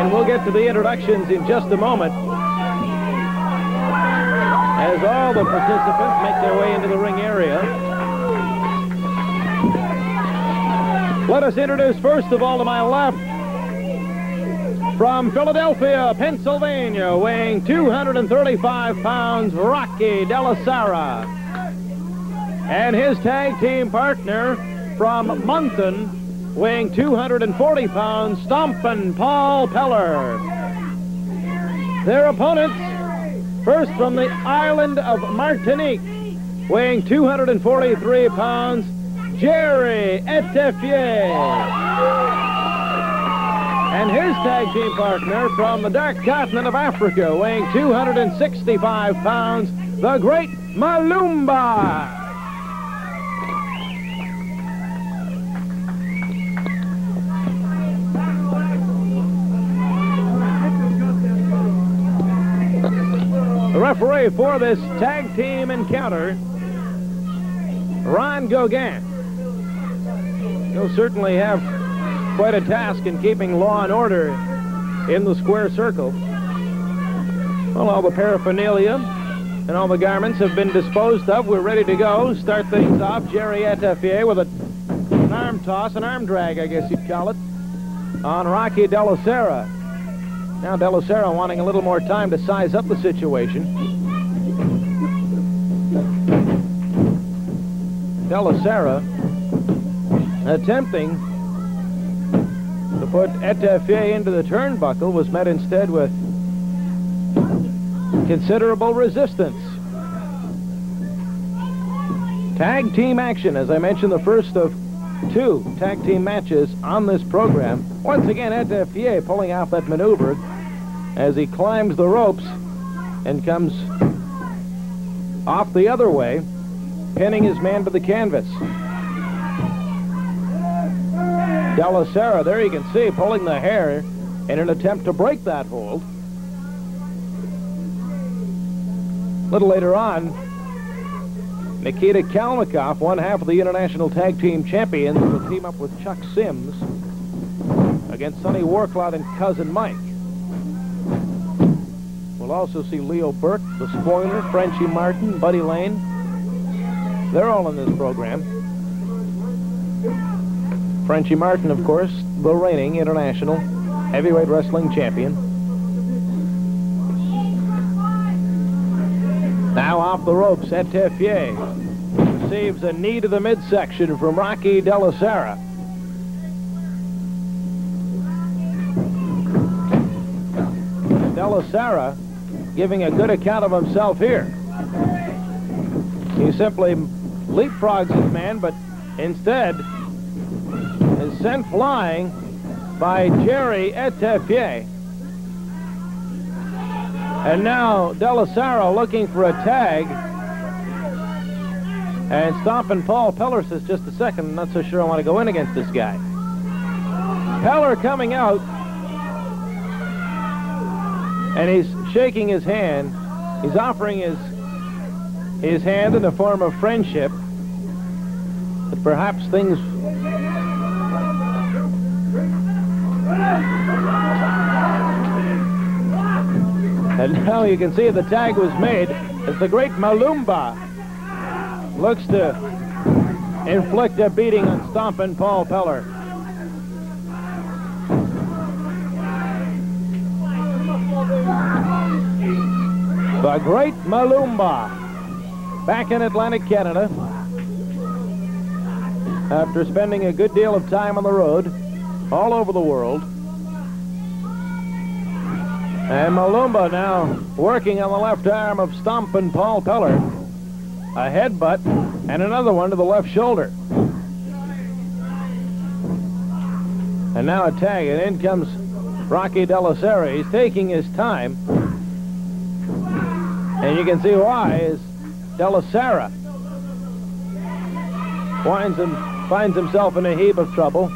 And we'll get to the introductions in just a moment as all the participants make their way into the ring area. Let us introduce first of all to my left, from Philadelphia, Pennsylvania, weighing 235 pounds, Rocky Delesara. And his tag team partner from Moncton, weighing 240 pounds, Stompin' Paul Peller. Their opponents, first from the island of Martinique, weighing 243 pounds, Gerry Etifier. And his tag team partner from the dark continent of Africa, weighing 265 pounds, the great Malumba. The referee for this tag team encounter, Ron Gauguin. He'll certainly have quite a task in keeping law and order in the square circle. Well, all the paraphernalia and all the garments have been disposed of. We're ready to go. Start things off. Gerry Etifier with an arm toss, an arm drag, I guess you'd call it, on Rocky Delesara. Now Delesara wanting a little more time to size up the situation. Delesara attempting to put Etifier into the turnbuckle was met instead with considerable resistance. Tag team action, as I mentioned, the first of two tag team matches on this program. Once again, Etifier pulling off that maneuver as he climbs the ropes and comes off the other way, pinning his man to the canvas. Delesara, there you can see, pulling the hair in an attempt to break that hold. A little later on, Nikita Kalmikov, one half of the International Tag Team Champions, will team up with Chuck Sims against Sonny Warcloud and Cousin Mike. We'll also see Leo Burke, the Spoiler, Frenchie Martin, Buddy Lane. They're all in this program. Frenchie Martin, of course, the reigning International Heavyweight Wrestling Champion. Now off the ropes, Etifier receives a knee to the midsection from Rocky Delesara. Delesara giving a good account of himself here. He simply leapfrogs his man, but instead is sent flying by Gerry Etifier. And now Delesara looking for a tag. And Stompin' Paul Peller says, just a second, I'm not so sure I want to go in against this guy. Peller coming out, and he's shaking his hand. He's offering his hand in a form of friendship, but perhaps things... And now you can see the tag was made as the great Malumba looks to inflict a beating on Stompin' Paul Peller. The great Malumba back in Atlantic Canada after spending a good deal of time on the road all over the world. And Malumba now working on the left arm of Stompin' Paul Peller. A headbutt and another one to the left shoulder. And now a tag, and in comes Rocky Delesara. He's taking his time. And you can see why, is Delesara finds himself in a heap of trouble.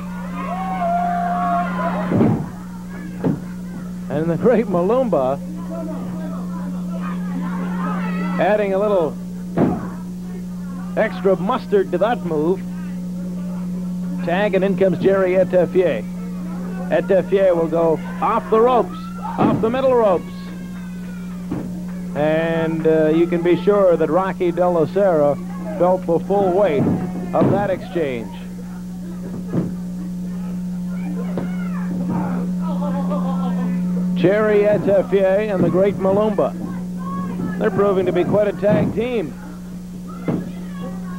And the great Malumba adding a little extra mustard to that move. Tag, and in comes Gerry Etifier. Etifier will go off the ropes, off the middle ropes. And you can be sure that Rocky Delesara felt the full weight of that exchange. Gerry Etifier and the great Malumba. They're proving to be quite a tag team.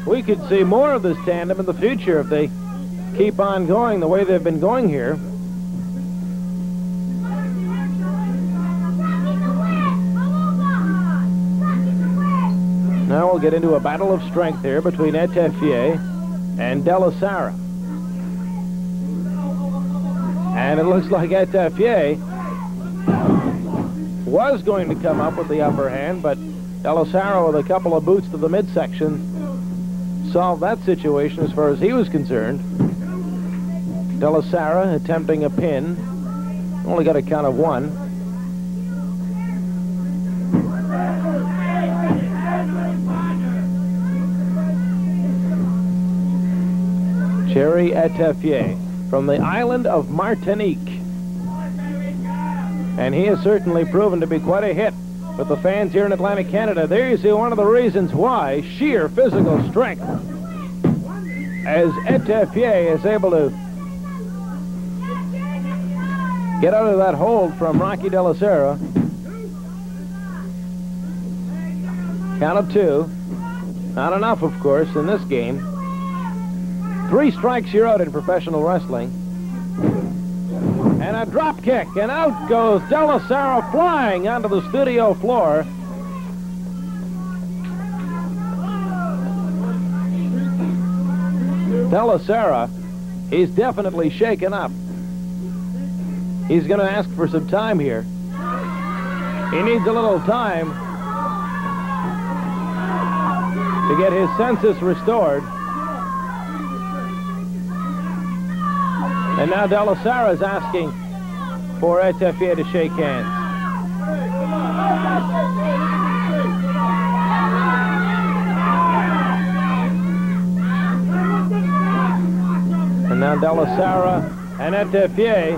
We could see more of this tandem in the future if they keep on going the way they've been going here. Now we'll get into a battle of strength here between Etifier and Delesara. And it looks like Etifier was going to come up with the upper hand, but Delesara, with a couple of boots to the midsection, solved that situation as far as he was concerned. Delesara attempting a pin. Only got a count of 1. Gerry Etifier from the island of Martinique. And he has certainly proven to be quite a hit with the fans here in Atlantic Canada. There you see one of the reasons why: sheer physical strength. As Etifier is able to get out of that hold from Rocky Delesara. Count of 2. Not enough, of course, in this game. 3 strikes, you're out in professional wrestling. And a drop kick, and out goes Delesara flying onto the studio floor. Delesara, he's definitely shaken up. He's going to ask for some time here. He needs a little time to get his senses restored. And now Delesara is asking for Etifier to shake hands. And now Delesara and Etifier,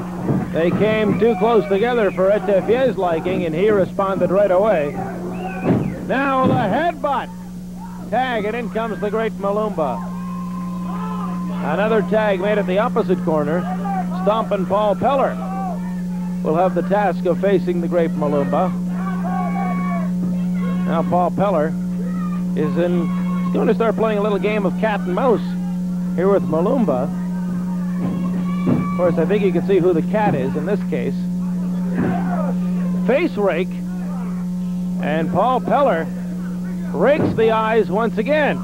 they came too close together for Etifier's liking, and he responded right away. Now the headbutt. Tag, and in comes the great Malumba. Another tag made at the opposite corner. Stompin' Paul Peller will have the task of facing the great Malumba. Now Paul Peller is going to start playing a little game of cat and mouse here with Malumba. Of course, I think you can see who the cat is in this case. Face rake, and Paul Peller rakes the eyes once again.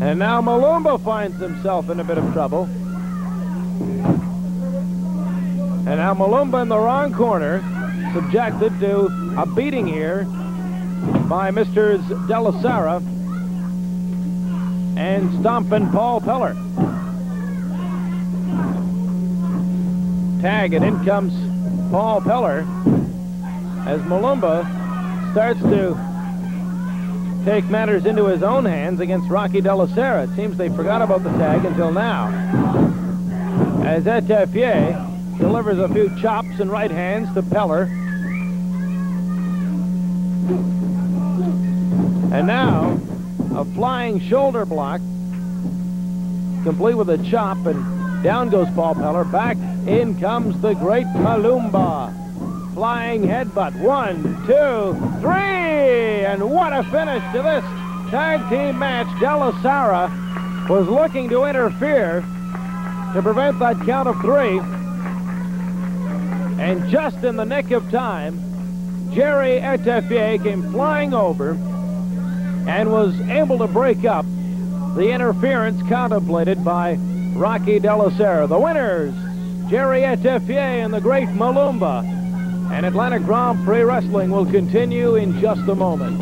And now Malumba finds himself in a bit of trouble. And now Malumba in the wrong corner, subjected to a beating here by Mr. Delesara and Stompin' Paul Peller. Tag, and in comes Paul Peller as Malumba starts to take matters into his own hands against Rocky Delesara. It seems they forgot about the tag until now. As Etifier delivers a few chops and right hands to Peller. And now a flying shoulder block, complete with a chop, and down goes Paul Peller. Back in comes the great Malumba. Flying headbutt. 1, 2, 3, and what a finish to this tag team match. Delesara was looking to interfere to prevent that count of 3, and just in the nick of time, Gerry Etifier came flying over and was able to break up the interference contemplated by Rocky Delesara. The winners, Gerry Etifier and the great Malumba. And Atlantic Grand Prix Wrestling will continue in just a moment.